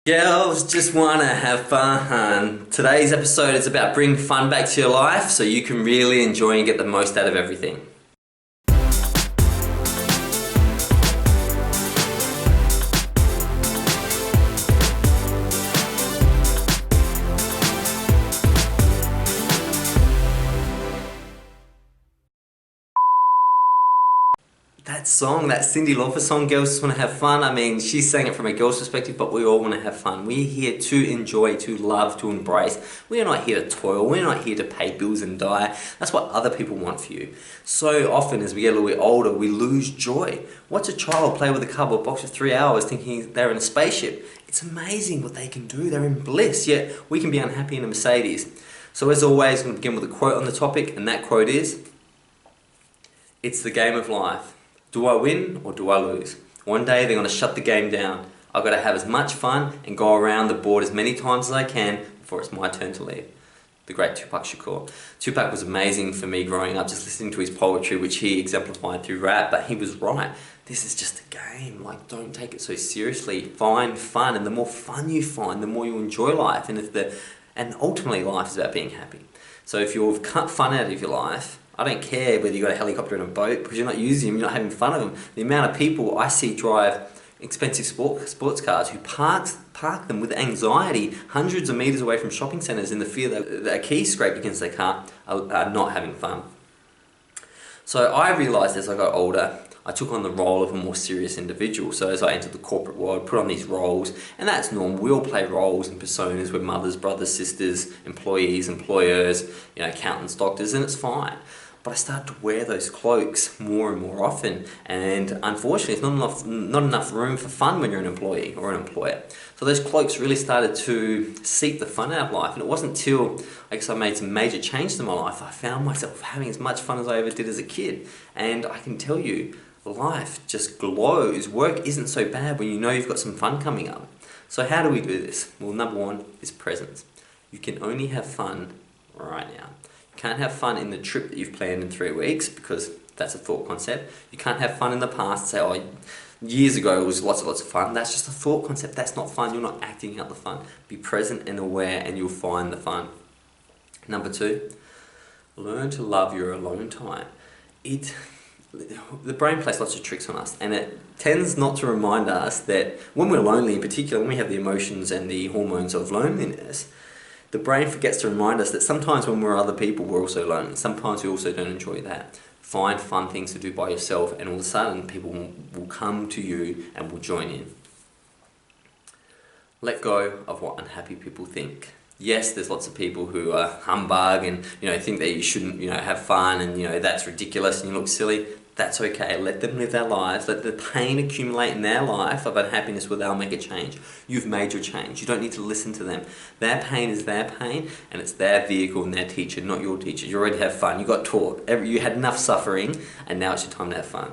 Girls just want to have fun. Today's episode is about bringing fun back to your life so you can really enjoy and get the most out of everything. That song, that Cyndi Lauper song, Girls Just Want to Have Fun, I mean, she sang it from a girl's perspective, but we all want to have fun. We're here to enjoy, to love, to embrace. We are not here to toil. We're not here to pay bills and die. That's what other people want for you. So often as we get a little bit older, we lose joy. Watch a child play with a cardboard box for 3 hours thinking they're in a spaceship. It's amazing what they can do. They're in bliss, yet we can be unhappy in a Mercedes. So as always, I'm going to begin with a quote on the topic, and that quote is, "It's the game of life. Do I win or do I lose? One day they're going to shut the game down. I've got to have as much fun and go around the board as many times as I can before it's my turn to leave." The great Tupac Shakur. Tupac was amazing for me growing up, just listening to his poetry, which he exemplified through rap, but he was right. This is just a game. Like, don't take it so seriously. Find fun, and the more fun you find, the more you enjoy life. And ultimately, life is about being happy. So if you've cut fun out of your life, I don't care whether you've got a helicopter and a boat, because you're not using them, you're not having fun of them. The amount of people I see drive expensive sports cars who park them with anxiety hundreds of metres away from shopping centres in the fear that a key scraped against their car are not having fun. So I realised as I got older, I took on the role of a more serious individual. So as I entered the corporate world, put on these roles, and that's normal. We all play roles and personas. We're mothers, brothers, sisters, employees, employers, accountants, doctors, and it's fine. But I started to wear those cloaks more and more often, and unfortunately it's not enough room for fun when you're an employee or an employer. So those cloaks really started to seep the fun out of life, and it wasn't until I made some major changes in my life I found myself having as much fun as I ever did as a kid. And I can tell you, life just glows. Work isn't so bad when you know you've got some fun coming up. So how do we do this? Well, number one is presence. You can only have fun right now. You can't have fun in the trip that you've planned in 3 weeks, because that's a thought concept. You can't have fun in the past, say, oh, years ago it was lots of fun. That's just a thought concept. That's not fun. You're not acting out the fun. Be present and aware, and you'll find the fun. Number two, learn to love your alone time. The brain plays lots of tricks on us, and it tends not to remind us that when we're lonely, in particular when we have the emotions and the hormones of loneliness, the brain forgets to remind us that sometimes when we're other people, we're also lonely. Sometimes we also don't enjoy that. Find fun things to do by yourself, and all of a sudden people will come to you and will join in. Let go of what unhappy people think. Yes, there's lots of people who are humbug and think that you shouldn't have fun, and that's ridiculous and you look silly. That's okay. Let them live their lives. Let the pain accumulate in their life of unhappiness where they'll make a change. You've made your change. You don't need to listen to them. Their pain is their pain, and it's their vehicle and their teacher, not your teacher. You already have fun. You got taught. You had enough suffering, and now it's your time to have fun.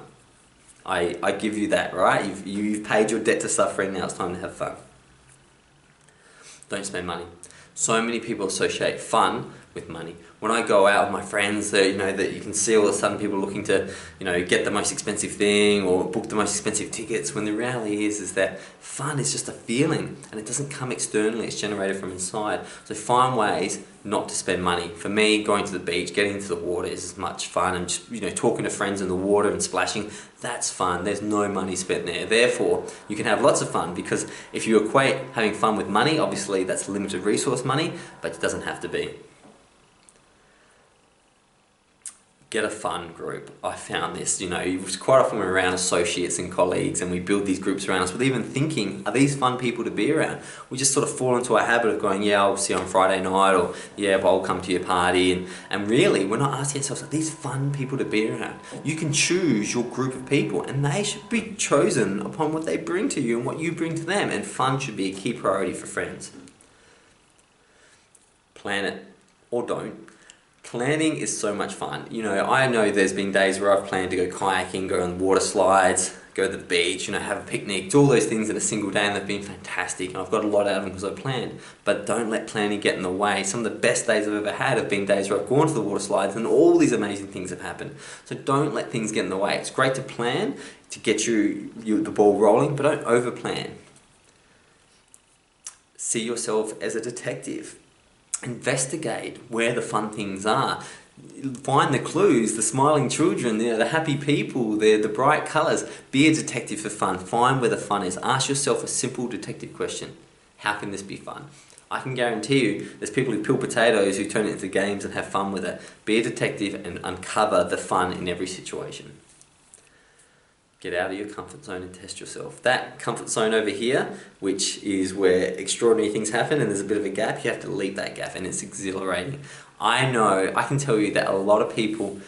I give you that, right? You've paid your debt to suffering. Now it's time to have fun. Don't spend money. So many people associate fun with money. When I go out with my friends, that you can see all of a sudden people looking to, get the most expensive thing or book the most expensive tickets, when the reality is that fun is just a feeling, and it doesn't come externally, it's generated from inside. So find ways not to spend money. For me, going to the beach, getting into the water is as much fun, and just, talking to friends in the water and splashing, that's fun. There's no money spent there. Therefore, you can have lots of fun, because if you equate having fun with money, obviously that's limited resource money, but it doesn't have to be. Get a fun group. I found this, quite often we're around associates and colleagues, and we build these groups around us with even thinking, are these fun people to be around? We just sort of fall into a habit of going, yeah, I'll see you on Friday night, or yeah, but I'll come to your party. And really, we're not asking ourselves, are these fun people to be around? You can choose your group of people, and they should be chosen upon what they bring to you and what you bring to them. And fun should be a key priority for friends. Plan it, or don't. Planning is so much fun. I know there's been days where I've planned to go kayaking, go on water slides, go to the beach, have a picnic, do all those things in a single day, and they've been fantastic, and I've got a lot out of them because I planned. But don't let planning get in the way. Some of the best days I've ever had have been days where I've gone to the water slides and all these amazing things have happened. So don't let things get in the way. It's great to plan to get the ball rolling, but don't over plan. See yourself as a detective. Investigate where the fun things are. Find the clues, the smiling children, the happy people, the bright colours. Be a detective for fun. Find where the fun is. Ask yourself a simple detective question. How can this be fun? I can guarantee you there's people who peel potatoes who turn it into games and have fun with it. Be a detective and uncover the fun in every situation. Get out of your comfort zone and test yourself. That comfort zone over here, which is where extraordinary things happen and there's a bit of a gap, you have to leap that gap and it's exhilarating. I know, I can tell you that a lot of people,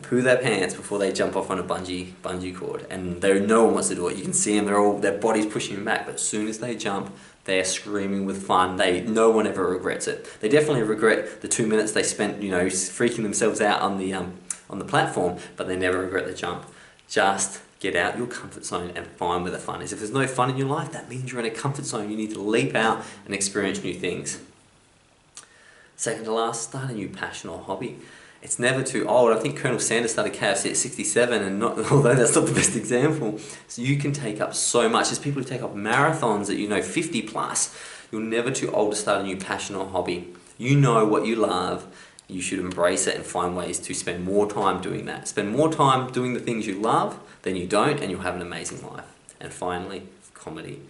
poo their pants before they jump off on a bungee cord, and no one wants to do it. You can see them, their body's pushing them back, but as soon as they jump, they are screaming with fun. No one ever regrets it. They definitely regret the 2 minutes they spent, freaking themselves out on the platform, but they never regret the jump. Just get out your comfort zone and find where the fun is. If there's no fun in your life, that means you're in a comfort zone. You need to leap out and experience new things. Second to last, start a new passion or hobby. It's never too old. I think Colonel Sanders started KFC at 67, and although that's not the best example, so you can take up so much. There's people who take up marathons at 50 plus. You're never too old to start a new passion or hobby. You know what you love. You should embrace it and find ways to spend more time doing that. Spend more time doing the things you love than you don't, and you'll have an amazing life. And finally, comedy.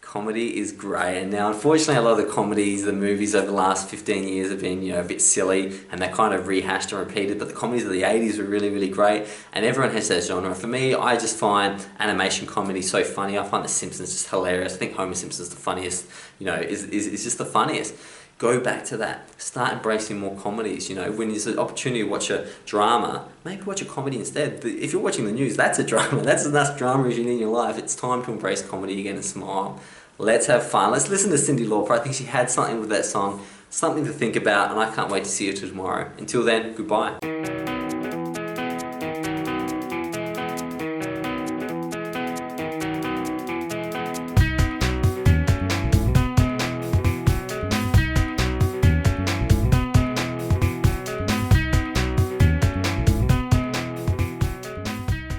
Comedy is great, and now unfortunately a lot of the comedies, the movies over the last 15 years have been a bit silly, and they're kind of rehashed and repeated, but the comedies of the 80s were really, really great, and everyone has that genre. For me, I just find animation comedy so funny. I find The Simpsons just hilarious. I think Homer Simpson's the funniest, is just the funniest. Go back to that. Start embracing more comedies. When there's an opportunity to watch a drama, maybe watch a comedy instead. If you're watching the news, that's a drama. That's enough drama as you need in your life. It's time to embrace comedy again and smile. Let's have fun. Let's listen to Cyndi Lauper. I think she had something with that song, something to think about, and I can't wait to see her tomorrow. Until then, goodbye.